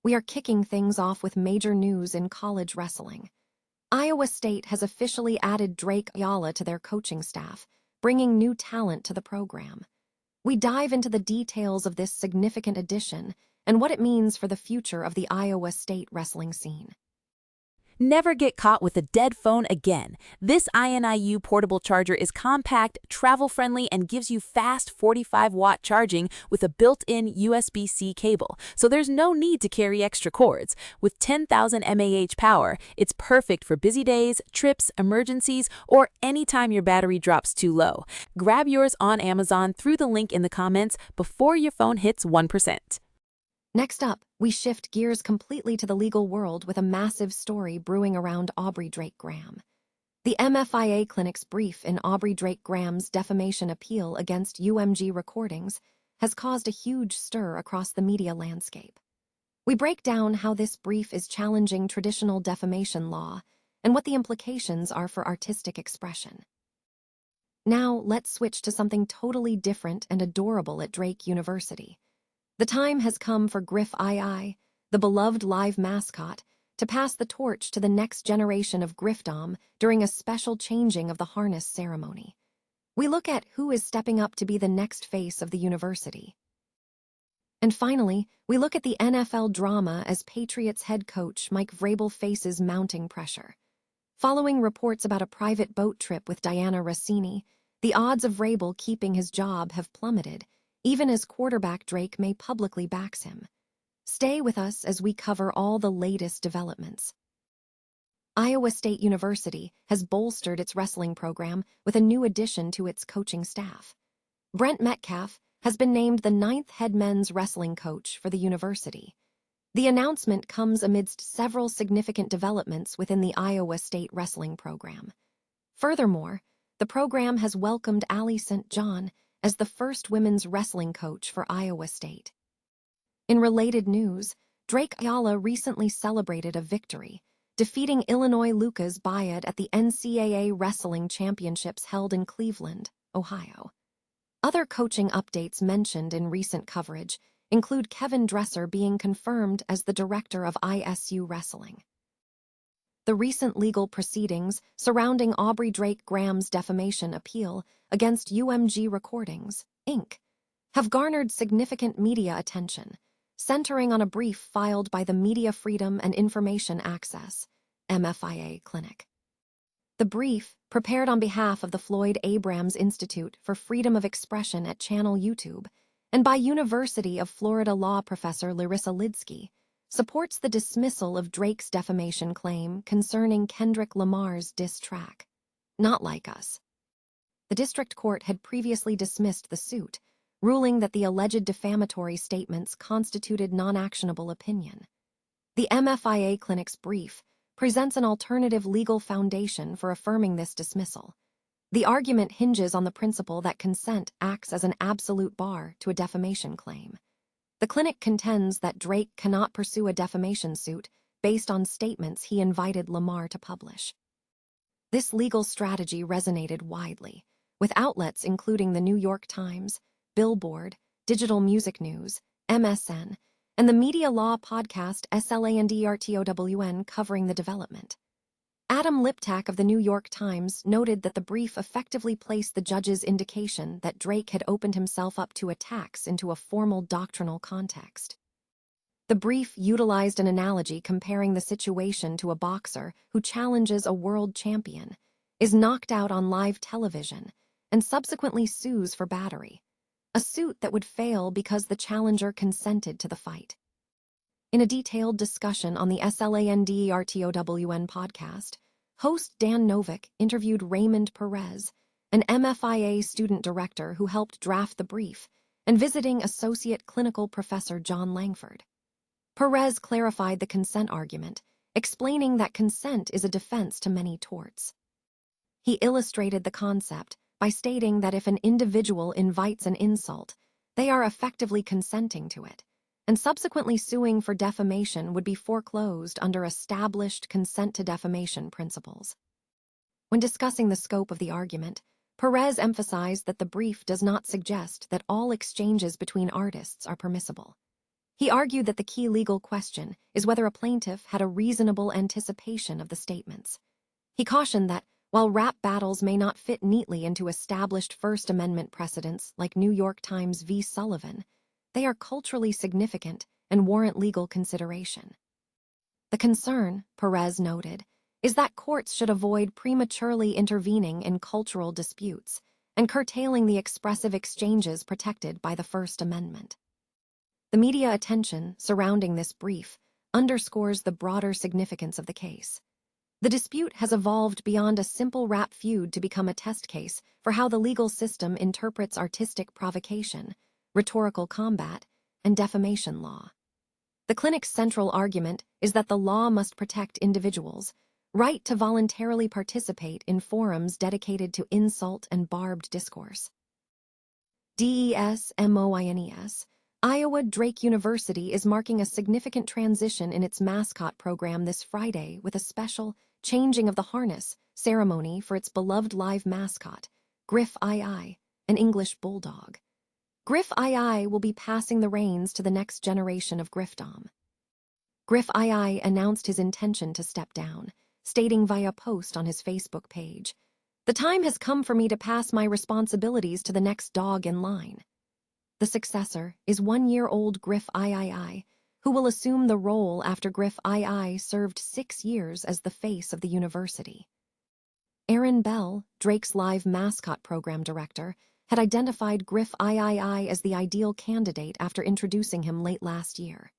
we are kicking things off with major news in college wrestling. Iowa State has officially added Drake Ayala to their coaching staff, bringing new talent to the program. We dive into the details of this significant addition and what it means for the future of the Iowa State wrestling scene. Never get caught with a dead phone again. This INIU portable charger is compact, travel-friendly, and gives you fast 45-watt charging with a built-in USB-C cable, so there's no need to carry extra cords. With 10,000 mAh power, it's perfect for busy days, trips, emergencies, or anytime your battery drops too low. Grab yours on Amazon through the link in the comments before your phone hits 1%. Next up, we shift gears completely to the legal world with a massive story brewing around Aubrey Drake Graham. The MFIA clinic's brief in Aubrey Drake Graham's defamation appeal against UMG Recordings has caused a huge stir across the media landscape. We break down how this brief is challenging traditional defamation law and what the implications are for artistic expression. Now, let's switch to something totally different and adorable at Drake University. The time has come for Griff II, the beloved live mascot, to pass the torch to the next generation of Griffdom during a special changing of the harness ceremony. We look at who is stepping up to be the next face of the university. And finally, we look at the NFL drama as Patriots head coach Mike Vrabel faces mounting pressure. Following reports about a private boat trip with Dianna Russini, the odds of Vrabel keeping his job have plummeted, even as quarterback Drake May publicly backs him. Stay with us as we cover all the latest developments. Iowa State University has bolstered its wrestling program with a new addition to its coaching staff. Brent Metcalf has been named the 9th head men's wrestling coach for the university. The announcement comes amidst several significant developments within the Iowa State wrestling program. Furthermore, the program has welcomed Allie St. John as the first women's wrestling coach for Iowa State. In related news, Drake Ayala recently celebrated a victory, defeating Illinois Lucas Bayard at the NCAA Wrestling Championships held in Cleveland, Ohio. Other coaching updates mentioned in recent coverage include Kevin Dresser being confirmed as the director of ISU Wrestling. The recent legal proceedings surrounding Aubrey Drake Graham's defamation appeal against UMG Recordings, Inc., have garnered significant media attention, centering on a brief filed by the Media Freedom and Information Access, MFIA Clinic. The brief, prepared on behalf of the Floyd Abrams Institute for Freedom of Expression at Channel YouTube and by University of Florida law professor Larissa Lidsky, supports the dismissal of Drake's defamation claim concerning Kendrick Lamar's diss track, Not Like Us. The district court had previously dismissed the suit, ruling that the alleged defamatory statements constituted non-actionable opinion. The MFIA Clinic's brief presents an alternative legal foundation for affirming this dismissal. The argument hinges on the principle that consent acts as an absolute bar to a defamation claim. The clinic contends that Drake cannot pursue a defamation suit based on statements he invited Lamar to publish. This legal strategy resonated widely, with outlets including the New York Times, Billboard, Digital Music News, MSN, and the media law podcast SLANDRTOWN covering the development. Adam Liptak of the New York Times noted that the brief effectively placed the judge's indication that Drake had opened himself up to attacks into a formal doctrinal context. The brief utilized an analogy comparing the situation to a boxer who challenges a world champion, is knocked out on live television, and subsequently sues for battery, a suit that would fail because the challenger consented to the fight. In a detailed discussion on the SLANDRTOWN podcast, host Dan Novick interviewed Raymond Perez, an MFIA student director who helped draft the brief, and visiting associate clinical professor John Langford. Perez clarified the consent argument, explaining that consent is a defense to many torts. He illustrated the concept by stating that if an individual invites an insult, they are effectively consenting to it, and subsequently suing for defamation would be foreclosed under established consent to defamation principles. When discussing the scope of the argument, Perez emphasized that the brief does not suggest that all exchanges between artists are permissible. He argued that the key legal question is whether a plaintiff had a reasonable anticipation of the statements. He cautioned that, while rap battles may not fit neatly into established First Amendment precedents like New York Times v. Sullivan, they are culturally significant and warrant legal consideration. The concern, Perez noted, is that courts should avoid prematurely intervening in cultural disputes and curtailing the expressive exchanges protected by the First Amendment. The media attention surrounding this brief underscores the broader significance of the case. The dispute has evolved beyond a simple rap feud to become a test case for how the legal system interprets artistic provocation, rhetorical combat, and defamation law. The clinic's central argument is that the law must protect individuals' right to voluntarily participate in forums dedicated to insult and barbed discourse. DESMOINES, Iowa Drake University is marking a significant transition in its Mascot program this Friday with a special changing of the harness ceremony for its beloved live mascot, Griff II, an English bulldog. Griff II will be passing the reins to the next generation of Griffdom. Griff II announced his intention to step down, stating via post on his Facebook page, "The time has come for me to pass my responsibilities to the next dog in line." The successor is 1-year-old Griff III, who will assume the role after Griff II served 6 years as the face of the university. Aaron Bell, Drake's live mascot program director, had identified Griff III as the ideal candidate after introducing him late last year.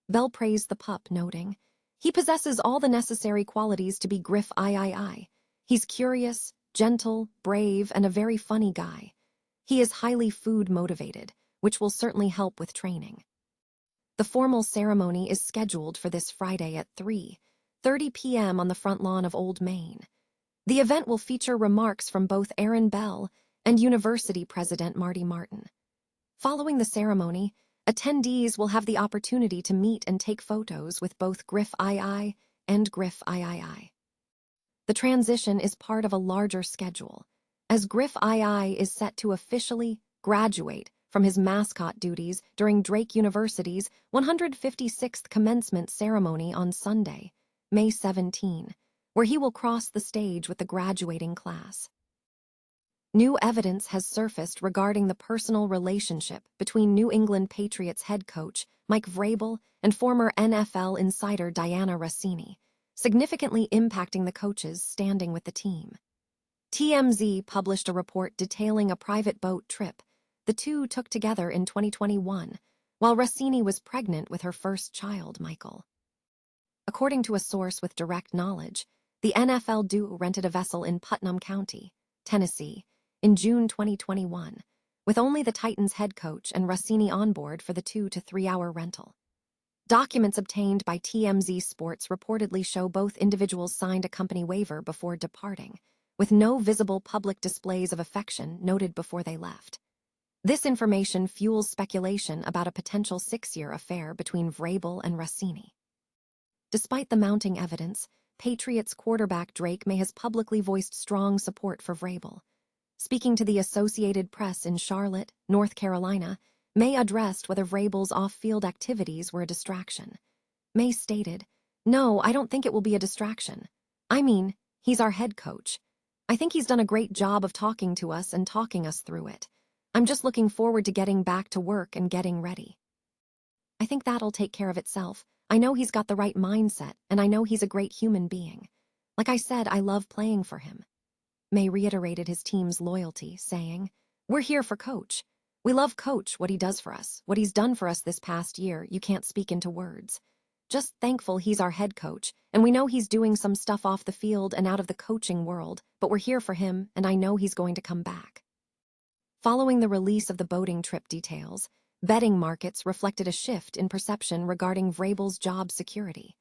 Bell praised the pup, noting, "He possesses all the necessary qualities to be Griff III. He's curious, gentle, brave, and a very funny guy. He is highly food-motivated, which will certainly help with training." The formal ceremony is scheduled for this Friday at 3:30 p.m. on the front lawn of Old Main. The event will feature remarks from both Aaron Bell and University President Marty Martin. Following the ceremony, attendees will have the opportunity to meet and take photos with both Griff II and Griff III. The transition is part of a larger schedule, as Griff II is set to officially graduate from his mascot duties during Drake University's 156th commencement ceremony on Sunday, May 17, where he will cross the stage with the graduating class. New evidence has surfaced regarding the personal relationship between New England Patriots head coach Mike Vrabel and former NFL insider Dianna Russini, significantly impacting the coach's standing with the team. TMZ published a report detailing a private boat trip the two took together in 2021, while Russini was pregnant with her first child, Michael. According to a source with direct knowledge, the NFL duo rented a vessel in Putnam County, Tennessee, in June 2021, with only the Titans head coach and Russini on board for the 2 to 3 hour rental. Documents obtained by TMZ Sports reportedly show both individuals signed a company waiver before departing, with no visible public displays of affection noted before they left. This information fuels speculation about a potential 6-year affair between Vrabel and Russini. Despite the mounting evidence, Patriots quarterback Drake May has publicly voiced strong support for Vrabel. Speaking to the Associated Press in Charlotte, North Carolina, May addressed whether Vrabel's off-field activities were a distraction. May stated, "No, I don't think it will be a distraction. I mean, he's our head coach. I think he's done a great job of talking to us and talking us through it. I'm just looking forward to getting back to work and getting ready. I think that'll take care of itself. I know he's got the right mindset, and I know he's a great human being. Like I said, I love playing for him." May reiterated his team's loyalty, saying, "We're here for Coach. We love Coach, what he does for us, what he's done for us this past year, you can't speak into words. Just thankful he's our head coach, and we know he's doing some stuff off the field and out of the coaching world, but we're here for him, and I know he's going to come back." Following the release of the boating trip details, betting markets reflected a shift in perception regarding Vrabel's job security.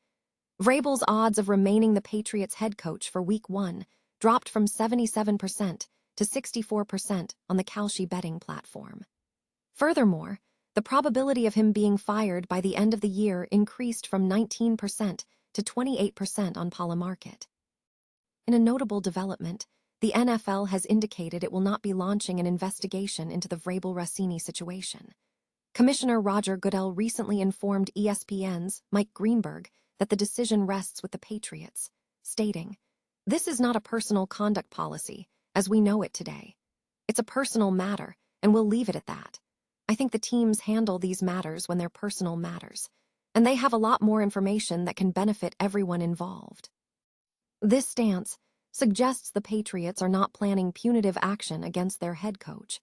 Vrabel's odds of remaining the Patriots head coach for Week 1 dropped from 77% to 64% on the Kalshi betting platform. Furthermore, the probability of him being fired by the end of the year increased from 19% to 28% on Polymarket. In a notable development, the NFL has indicated it will not be launching an investigation into the Vrabel-Russini situation. Commissioner Roger Goodell recently informed ESPN's Mike Greenberg that the decision rests with the Patriots, stating, "This is not a personal conduct policy, as we know it today. It's a personal matter, and we'll leave it at that. I think the teams handle these matters when they're personal matters, and they have a lot more information that can benefit everyone involved." This stance suggests the Patriots are not planning punitive action against their head coach.